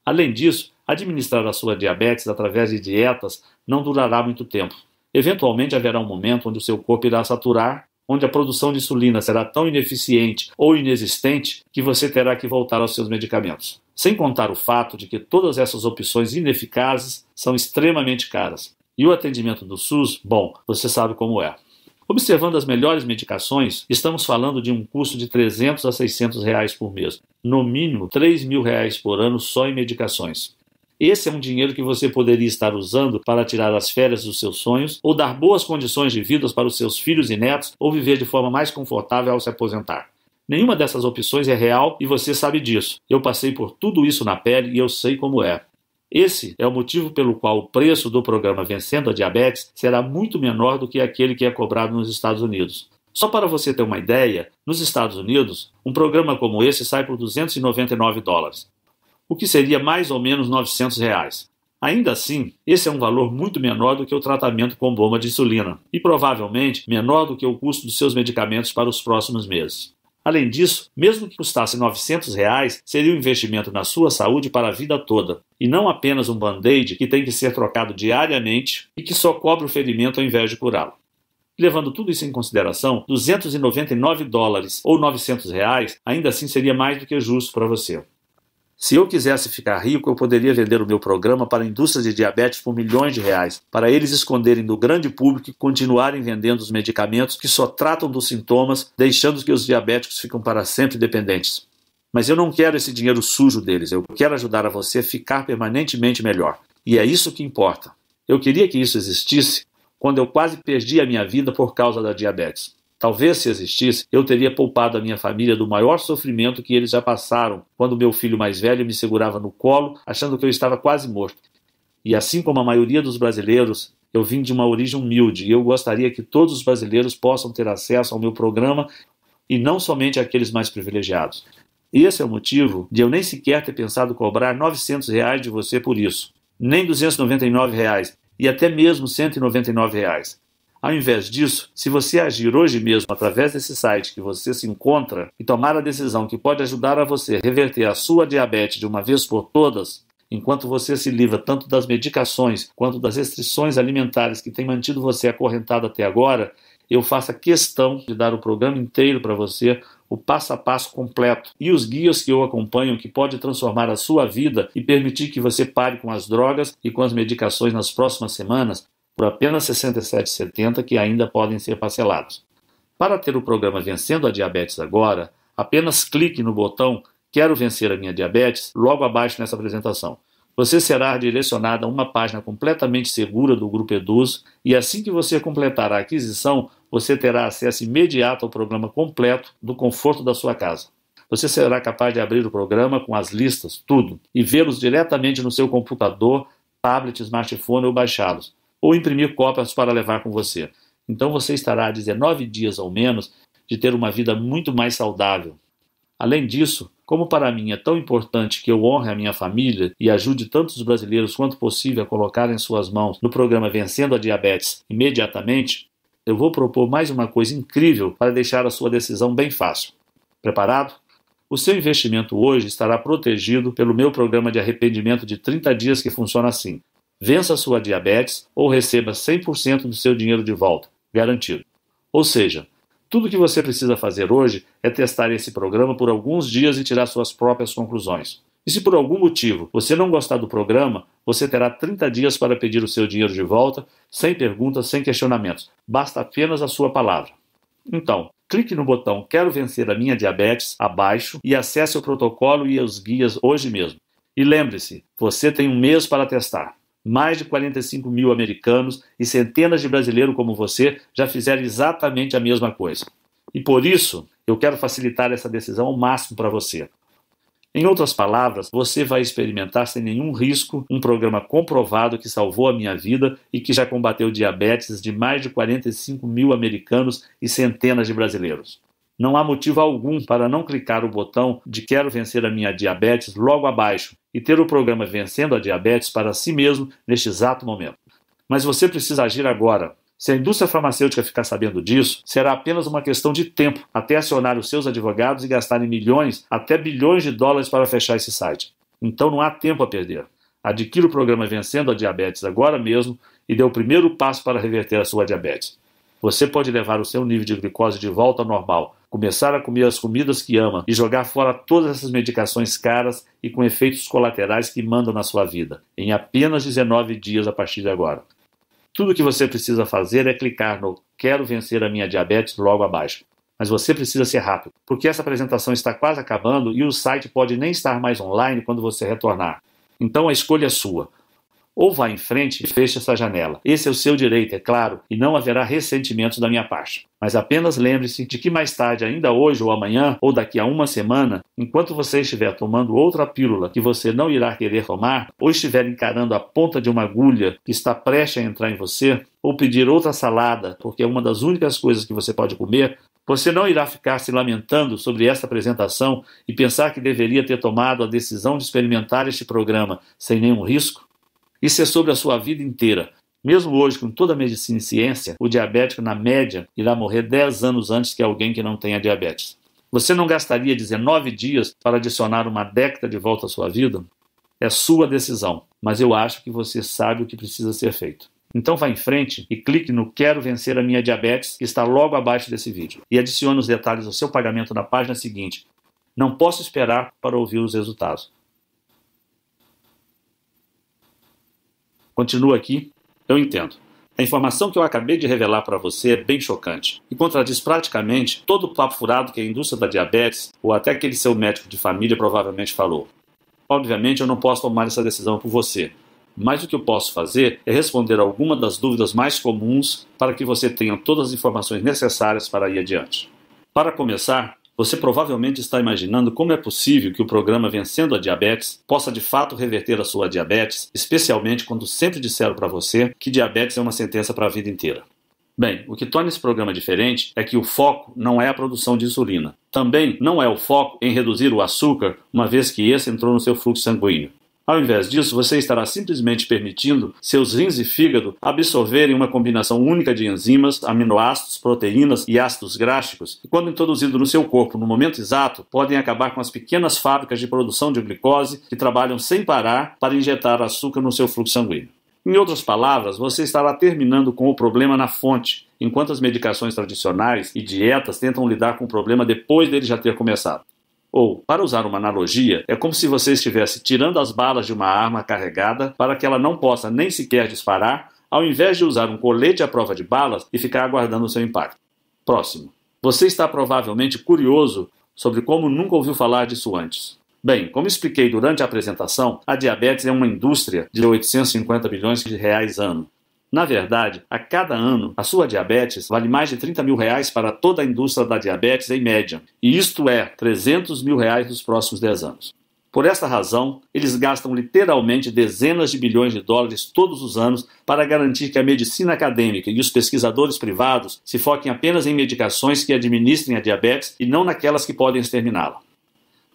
Além disso, administrar a sua diabetes através de dietas não durará muito tempo. Eventualmente haverá um momento onde o seu corpo irá saturar, onde a produção de insulina será tão ineficiente ou inexistente que você terá que voltar aos seus medicamentos. Sem contar o fato de que todas essas opções ineficazes são extremamente caras. E o atendimento do SUS, bom, você sabe como é. Observando as melhores medicações, estamos falando de um custo de R$300 a R$600 por mês. No mínimo, R$3.000 por ano só em medicações. Esse é um dinheiro que você poderia estar usando para tirar as férias dos seus sonhos, ou dar boas condições de vida para os seus filhos e netos, ou viver de forma mais confortável ao se aposentar. Nenhuma dessas opções é real e você sabe disso. Eu passei por tudo isso na pele e eu sei como é. Esse é o motivo pelo qual o preço do programa Vencendo a Diabetes será muito menor do que aquele que é cobrado nos Estados Unidos. Só para você ter uma ideia, nos Estados Unidos, um programa como esse sai por $299, o que seria mais ou menos R$ 900. Ainda assim, esse é um valor muito menor do que o tratamento com bomba de insulina e provavelmente menor do que o custo dos seus medicamentos para os próximos meses. Além disso, mesmo que custasse R$ 900, seria um investimento na sua saúde para a vida toda, e não apenas um band-aid que tem que ser trocado diariamente e que só cobre o ferimento ao invés de curá-lo. Levando tudo isso em consideração, $299 ou R$ 900 ainda assim seria mais do que justo para você. Se eu quisesse ficar rico, eu poderia vender o meu programa para a indústria de diabetes por milhões de reais, para eles esconderem do grande público e continuarem vendendo os medicamentos que só tratam dos sintomas, deixando que os diabéticos ficam para sempre dependentes. Mas eu não quero esse dinheiro sujo deles, eu quero ajudar a você a ficar permanentemente melhor. E é isso que importa. Eu queria que isso existisse quando eu quase perdi a minha vida por causa da diabetes. Talvez, se existisse, eu teria poupado a minha família do maior sofrimento que eles já passaram quando meu filho mais velho me segurava no colo, achando que eu estava quase morto. E assim como a maioria dos brasileiros, eu vim de uma origem humilde e eu gostaria que todos os brasileiros possam ter acesso ao meu programa e não somente aqueles mais privilegiados. E esse é o motivo de eu nem sequer ter pensado cobrar R$ 900 de você por isso, nem R$ 299 e até mesmo R$ 199. Ao invés disso, se você agir hoje mesmo através desse site que você se encontra e tomar a decisão que pode ajudar a você a reverter a sua diabetes de uma vez por todas, enquanto você se livra tanto das medicações quanto das restrições alimentares que têm mantido você acorrentado até agora, eu faço questão de dar o programa inteiro para você, o passo a passo completo e os guias que eu acompanho que pode transformar a sua vida e permitir que você pare com as drogas e com as medicações nas próximas semanas, por apenas R$ 67,70 que ainda podem ser parcelados. Para ter o programa Vencendo a Diabetes Agora, apenas clique no botão Quero Vencer a Minha Diabetes logo abaixo nessa apresentação. Você será direcionado a uma página completamente segura do Grupo Eduz e assim que você completar a aquisição, você terá acesso imediato ao programa completo do conforto da sua casa. Você será capaz de abrir o programa com as listas, tudo, e vê-los diretamente no seu computador, tablet, smartphone ou baixá-los, ou imprimir cópias para levar com você. Então você estará a 19 dias ou menos de ter uma vida muito mais saudável. Além disso, como para mim é tão importante que eu honre a minha família e ajude tantos brasileiros quanto possível a colocar em suas mãos no programa Vencendo a Diabetes imediatamente, eu vou propor mais uma coisa incrível para deixar a sua decisão bem fácil. Preparado? O seu investimento hoje estará protegido pelo meu programa de arrependimento de 30 dias que funciona assim. Vença a sua diabetes ou receba 100% do seu dinheiro de volta, garantido. Ou seja, tudo que você precisa fazer hoje é testar esse programa por alguns dias e tirar suas próprias conclusões. E se por algum motivo você não gostar do programa, você terá 30 dias para pedir o seu dinheiro de volta, sem perguntas, sem questionamentos. Basta apenas a sua palavra. Então, clique no botão Quero Vencer a Minha Diabetes abaixo e acesse o protocolo e os guias hoje mesmo. E lembre-se, você tem um mês para testar. Mais de 45 mil americanos e centenas de brasileiros como você já fizeram exatamente a mesma coisa. E por isso, eu quero facilitar essa decisão ao máximo para você. Em outras palavras, você vai experimentar sem nenhum risco um programa comprovado que salvou a minha vida e que já combateu diabetes de mais de 45 mil americanos e centenas de brasileiros. Não há motivo algum para não clicar o botão de Quero Vencer a Minha Diabetes logo abaixo e ter o programa Vencendo a Diabetes para si mesmo neste exato momento. Mas você precisa agir agora. Se a indústria farmacêutica ficar sabendo disso, será apenas uma questão de tempo até acionar os seus advogados e gastarem milhões, até bilhões de dólares para fechar esse site. Então não há tempo a perder. Adquira o programa Vencendo a Diabetes agora mesmo e dê o primeiro passo para reverter a sua diabetes. Você pode levar o seu nível de glicose de volta ao normal, começar a comer as comidas que ama e jogar fora todas essas medicações caras e com efeitos colaterais que mandam na sua vida, em apenas 19 dias a partir de agora. Tudo o que você precisa fazer é clicar no Quero Vencer a Minha Diabetes logo abaixo. Mas você precisa ser rápido, porque essa apresentação está quase acabando e o site pode nem estar mais online quando você retornar. Então a escolha é sua. Ou vá em frente e feche essa janela. Esse é o seu direito, é claro, e não haverá ressentimentos da minha parte. Mas apenas lembre-se de que mais tarde, ainda hoje ou amanhã, ou daqui a uma semana, enquanto você estiver tomando outra pílula que você não irá querer tomar, ou estiver encarando a ponta de uma agulha que está prestes a entrar em você, ou pedir outra salada, porque é uma das únicas coisas que você pode comer, você não irá ficar se lamentando sobre esta apresentação e pensar que deveria ter tomado a decisão de experimentar este programa sem nenhum risco? Isso é sobre a sua vida inteira. Mesmo hoje, com toda a medicina e ciência, o diabético, na média, irá morrer 10 anos antes que alguém que não tenha diabetes. Você não gastaria 19 dias para adicionar uma década de volta à sua vida? É sua decisão, mas eu acho que você sabe o que precisa ser feito. Então vá em frente e clique no Quero Vencer a Minha Diabetes, que está logo abaixo desse vídeo, e adicione os detalhes do seu pagamento na página seguinte. Não posso esperar para ouvir os resultados. Continua aqui. Eu entendo. A informação que eu acabei de revelar para você é bem chocante e contradiz praticamente todo o papo furado que a indústria da diabetes ou até aquele seu médico de família provavelmente falou. Obviamente eu não posso tomar essa decisão por você, mas o que eu posso fazer é responder algumas das dúvidas mais comuns para que você tenha todas as informações necessárias para ir adiante. Para começar, você provavelmente está imaginando como é possível que o programa Vencendo a Diabetes possa de fato reverter a sua diabetes, especialmente quando sempre disseram para você que diabetes é uma sentença para a vida inteira. Bem, o que torna esse programa diferente é que o foco não é a produção de insulina. Também não é o foco em reduzir o açúcar, uma vez que esse entrou no seu fluxo sanguíneo. Ao invés disso, você estará simplesmente permitindo seus rins e fígado absorverem uma combinação única de enzimas, aminoácidos, proteínas e ácidos gráficos, que, quando introduzidos no seu corpo no momento exato, podem acabar com as pequenas fábricas de produção de glicose que trabalham sem parar para injetar açúcar no seu fluxo sanguíneo. Em outras palavras, você estará terminando com o problema na fonte, enquanto as medicações tradicionais e dietas tentam lidar com o problema depois dele já ter começado. Ou, para usar uma analogia, é como se você estivesse tirando as balas de uma arma carregada para que ela não possa nem sequer disparar, ao invés de usar um colete à prova de balas e ficar aguardando o seu impacto. Próximo. Você está provavelmente curioso sobre como nunca ouviu falar disso antes. Bem, como expliquei durante a apresentação, a diabetes é uma indústria de 850 bilhões de reais ano. Na verdade, a cada ano, a sua diabetes vale mais de 30 mil reais para toda a indústria da diabetes em média, e isto é 300 mil reais nos próximos 10 anos. Por esta razão, eles gastam literalmente dezenas de bilhões de dólares todos os anos para garantir que a medicina acadêmica e os pesquisadores privados se foquem apenas em medicações que administrem a diabetes e não naquelas que podem exterminá-la.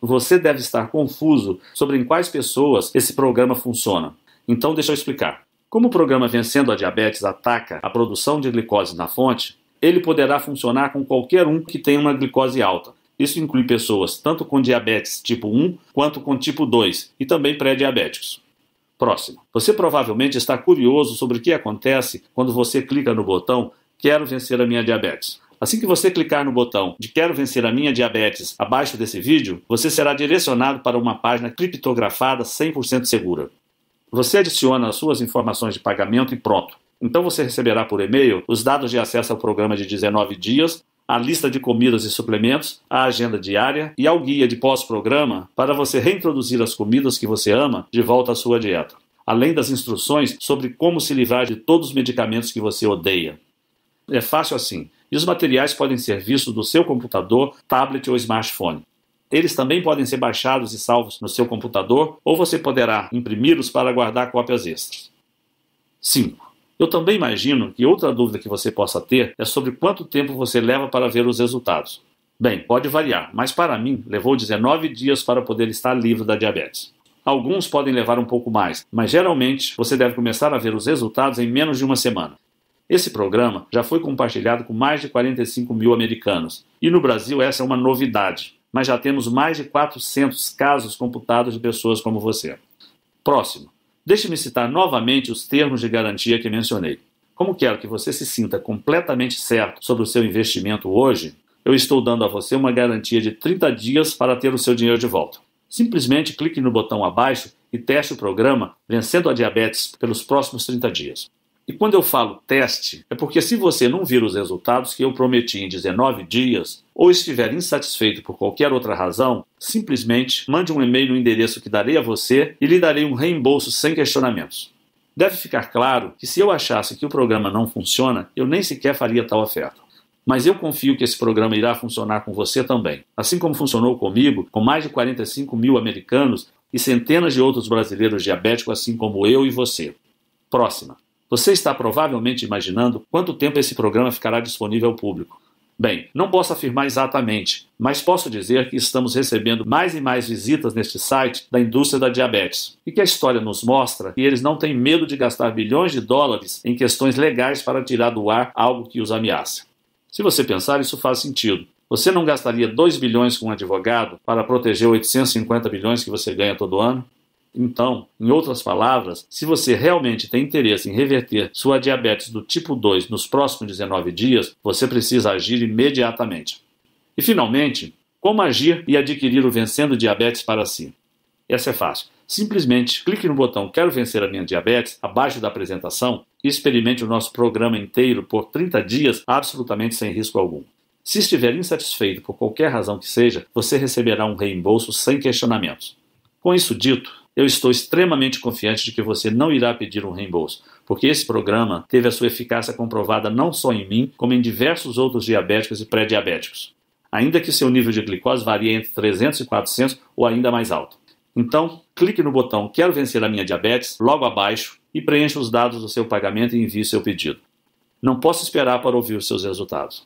Você deve estar confuso sobre em quais pessoas esse programa funciona. Então deixa eu explicar. Como o programa Vencendo a Diabetes ataca a produção de glicose na fonte, ele poderá funcionar com qualquer um que tenha uma glicose alta. Isso inclui pessoas tanto com diabetes tipo 1 quanto com tipo 2 e também pré-diabéticos. Próximo. Você provavelmente está curioso sobre o que acontece quando você clica no botão Quero Vencer a Minha Diabetes. Assim que você clicar no botão de Quero Vencer a Minha Diabetes abaixo desse vídeo, você será direcionado para uma página criptografada 100% segura. Você adiciona as suas informações de pagamento e pronto. Então você receberá por e-mail os dados de acesso ao programa de 19 dias, a lista de comidas e suplementos, a agenda diária e ao guia de pós-programa para você reintroduzir as comidas que você ama de volta à sua dieta, além das instruções sobre como se livrar de todos os medicamentos que você odeia. É fácil assim, e os materiais podem ser vistos do seu computador, tablet ou smartphone. Eles também podem ser baixados e salvos no seu computador, ou você poderá imprimi-los para guardar cópias extras. 5. Eu também imagino que outra dúvida que você possa ter é sobre quanto tempo você leva para ver os resultados. Bem, pode variar, mas para mim levou 19 dias para poder estar livre da diabetes. Alguns podem levar um pouco mais, mas geralmente você deve começar a ver os resultados em menos de uma semana. Esse programa já foi compartilhado com mais de 45 mil americanos, e no Brasil essa é uma novidade. Mas já temos mais de 400 casos computados de pessoas como você. Próximo. Deixe-me citar novamente os termos de garantia que mencionei. Como quero que você se sinta completamente certo sobre o seu investimento hoje, eu estou dando a você uma garantia de 30 dias para ter o seu dinheiro de volta. Simplesmente clique no botão abaixo e teste o programa Vencendo a Diabetes pelos próximos 30 dias. E quando eu falo teste, é porque se você não vir os resultados que eu prometi em 19 dias, ou estiver insatisfeito por qualquer outra razão, simplesmente mande um e-mail no endereço que darei a você e lhe darei um reembolso sem questionamentos. Deve ficar claro que se eu achasse que o programa não funciona, eu nem sequer faria tal oferta. Mas eu confio que esse programa irá funcionar com você também. Assim como funcionou comigo, com mais de 45 mil americanos e centenas de outros brasileiros diabéticos, assim como eu e você. Próxima. Você está provavelmente imaginando quanto tempo esse programa ficará disponível ao público. Bem, não posso afirmar exatamente, mas posso dizer que estamos recebendo mais e mais visitas neste site da indústria da diabetes e que a história nos mostra que eles não têm medo de gastar bilhões de dólares em questões legais para tirar do ar algo que os ameaça. Se você pensar, isso faz sentido. Você não gastaria 2 bilhões com um advogado para proteger 850 bilhões que você ganha todo ano? Então, em outras palavras, se você realmente tem interesse em reverter sua diabetes do tipo 2 nos próximos 19 dias, você precisa agir imediatamente. E, finalmente, como agir e adquirir o Vencendo Diabetes para si? Essa é fácil. Simplesmente clique no botão Quero Vencer a Minha Diabetes, abaixo da apresentação, e experimente o nosso programa inteiro por 30 dias, absolutamente sem risco algum. Se estiver insatisfeito por qualquer razão que seja, você receberá um reembolso sem questionamentos. Com isso dito, eu estou extremamente confiante de que você não irá pedir um reembolso, porque esse programa teve a sua eficácia comprovada não só em mim, como em diversos outros diabéticos e pré-diabéticos, ainda que seu nível de glicose varie entre 300 e 400 ou ainda mais alto. Então, clique no botão Quero Vencer a Minha Diabetes, logo abaixo, e preencha os dados do seu pagamento e envie seu pedido. Não posso esperar para ouvir os seus resultados.